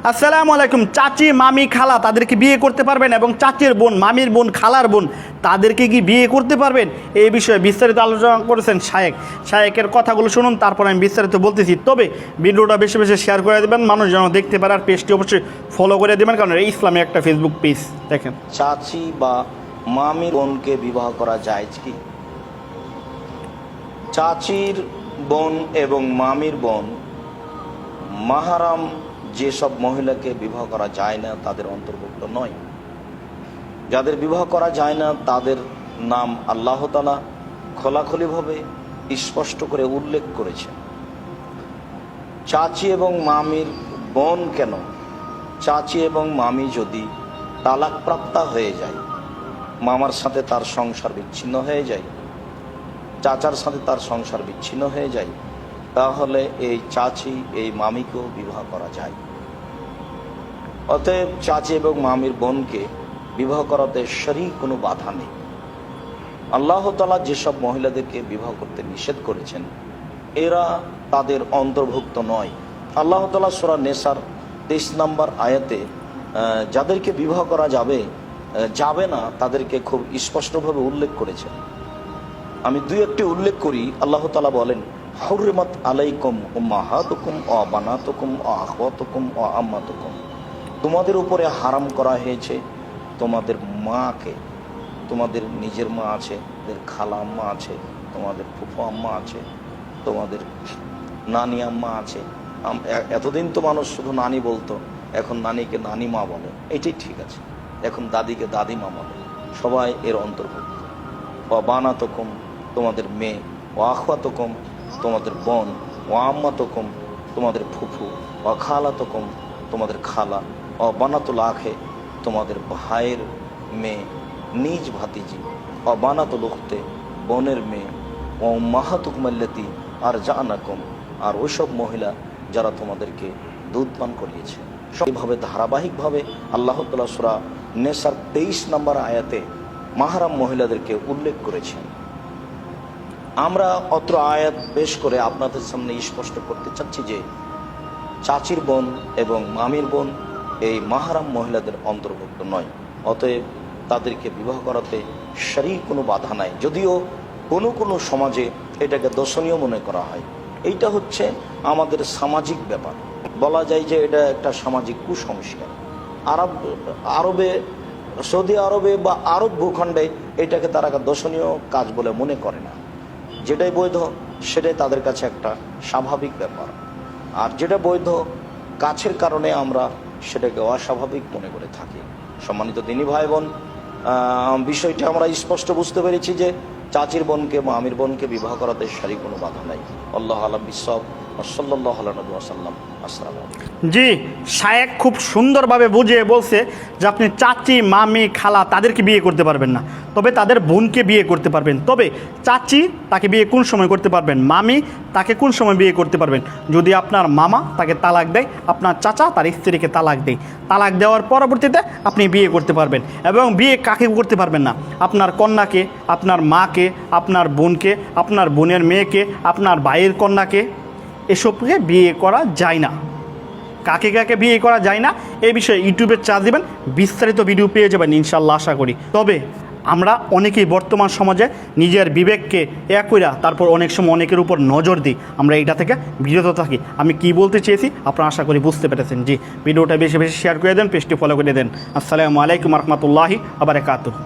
আসসালামু আলাইকুম। চাচি, মামি, খালা তাদেরকে বিয়ে করতে পারবেন এবং চাচির বোন, মামির বোন, খালার বোন তাদেরকে কি বিয়ে করতে পারবেন, এই বিষয়ে বিস্তারিত আলোচনা করেছেন শায়েকের কথাগুলো শুনুন, তারপর আমি বিস্তারিত বলতেছি। তবে ভিডিওটা বেশি বেশি শেয়ার করে দেবেন, মানুষ যেন দেখতে পারে, আর পেজটি অবশ্যই ফলো করে দেবেন, কারণ এই ইসলামী একটা ফেসবুক পেজ। দেখেন, চাচি বা মামির বোনকে বিবাহ করা যায় কি? চাচির বোন এবং মামির বোন মাহারাম যেসব মহিলাকে বিবাহ করা যায় না তাদের অন্তর্ভুক্ত নয়। যাদের বিবাহ করা যায় না তাদের নাম আল্লাহ তাআলা খোলাখুলিভাবে স্পষ্ট করে উল্লেখ করেছেন। চাচি এবং মামির বোন কেন? চাচি এবং মামি যদি তালাকপ্রাপ্তা হয়ে যায়, মামার সাথে তার সংসার বিচ্ছিন্ন হয়ে যায়, চাচার সাথে তার সংসার বিচ্ছিন্ন হয়ে যায়, তাহলে এই চাচি এই মামিকেও বিবাহ করা যায়। অতএব চাচি এবং মামির বোনকে বিবাহ করাতে শরীর কোনো বাধা নেই। আল্লাহ তাআলা যেসব মহিলাদেরকে বিবাহ করতে নিষেধ করেছেন এরা তাদের অন্তর্ভুক্ত নয়। আল্লাহ তাআলা সূরা নেসার 23 নম্বর আয়াতে যাদেরকে বিবাহ করা যাবে না তাদেরকে খুব স্পষ্টভাবে উল্লেখ করেছেন। আমি দুই একটি উল্লেখ করি। আল্লাহ তাআলা বলেন, হুররিমাত আলাইকুম উম্মাহাতুকুম ওয়া বানাতুকুম ওয়া আখওয়াতুকুম ওয়া আম্মাতুকুম, তোমাদের উপরে হারাম করা হয়েছে তোমাদের মাকে, তোমাদের নিজের মা আছে, তোমাদের খালা আম্মা আছে, তোমাদের ফুফু আম্মা আছে, তোমাদের নানি আম্মা আছে। এতদিন তো মানুষ শুধু নানি বলতো, এখন নানিকে নানি মা বলে, এটাই ঠিক আছে। এখন দাদিকে দাদিমা বলে, সবাই এর অন্তর্ভুক্ত। ও বানাতকুম, তোমাদের মেয়ে, ও আখওয়াতকুম, তোমাদের বোন, ও আম্মাতকুম, তোমাদের ফুফু, ও খালাতকুম, তোমাদের খালা, ও বানাতুল আখে, তোমাদের ভাইয়ের মেয়ে, নিজ ভাতিজি, ও বানাতুল উখতে, বোনের মেয়ে, ও মাহাতুকুম আল্লাতী আরজানাকুম, আর ওইসব মহিলা যারা তোমাদেরকে দুধ পান করিয়েছে। এইভাবে ধারাবাহিকভাবে আল্লাহ তাআলা সূরা নেসার 23 নম্বর আয়াতে মাহরাম মহিলাদেরকে উল্লেখ করেছেন। আমরা অত্র আয়াত পেশ করে আপনাদের সামনে স্পষ্ট করতে চাচ্ছি যে চাচির বোন এবং মামির বোন এই মাহরাম মহিলাদের অন্তর্ভুক্ত নয়। অতএব তাদেরকে বিবাহ করাতে শরীর কোনো বাধা নাই। যদিও কোনো সমাজে এটাকে দর্শনীয় মনে করা হয়। এইটা হচ্ছে আমাদের সামাজিক ব্যাপার, বলা যায় যে এটা একটা সামাজিক কুসংস্কার। আরবে, সৌদি আরবে বা আরব ভূখণ্ডে এটাকে তারা দর্শনীয় কাজ বলে মনে করে না। যেটাই বৈধ সেটাই তাদের কাছে একটা স্বাভাবিক ব্যাপার, আর যেটা বৈধ কাছের কারণে আমরা সেটাকে অস্বাভাবিক মনে করে থাকি। সম্মানিত দিনী ভাই বোন, বিষয়টি আমরা স্পষ্ট বুঝতে পেরেছি যে চাচির বোনকে মামির বোনকে বিবাহ করাতে শারীরিক কোনো বাধা নাই। আল্লাহু আ'লাম বিসওয়াব। সাল্লাল্লাহু আলাইহি ওয়াসাল্লাম। আসসালামু আলাইকুম। জি, শায়েক খুব সুন্দরভাবে বুঝিয়ে বলছে যে আপনি চাচি, মামি, খালা তাদেরকে বিয়ে করতে পারবেন না, তবে তাদের বোনকে বিয়ে করতে পারবেন। তবে চাচি তাকে বিয়ে কোন সময় করতে পারবেন, মামি তাকে কোন সময় বিয়ে করতে পারবেন? যদি আপনার মামা তাকে তালাক দেয়, আপনার চাচা তার স্ত্রীকে তালাক দেয়, তালাক দেওয়ার পরবর্তীতে আপনি বিয়ে করতে পারবেন। এবং বিয়ে কাকে করতে পারবেন না? আপনার কন্যাকে, আপনার মাকে, আপনার বোনকে, আপনার বোনের মেয়েকে, আপনার ভাইয়ের কন্যাকে, এসবকে বিয়ে করা যায় না। কাকে কাকে বিয়ে করা যায় না এই বিষয়ে ইউটিউবে চার্জ দেবেন, বিস্তারিত ভিডিও পেয়ে যাবেন ইনশাল্লাহ, আশা করি। তবে আমরা অনেকেই বর্তমান সমাজে নিজের বিবেককে কইরা তারপর অনেক সময় অনেকের উপর নজর দিই, আমরা এইটা থেকে বিরত থাকি। আমি কি বলতে চেয়েছি আপনারা আশা করি বুঝতে পেরেছেন। জি, ভিডিওটা বেশি বেশি শেয়ার করে দেন, পেজটি ফলো করে দেন। আসসালামু আলাইকুম রহমতুল্লাহি ওয়া বারাকাতুহু।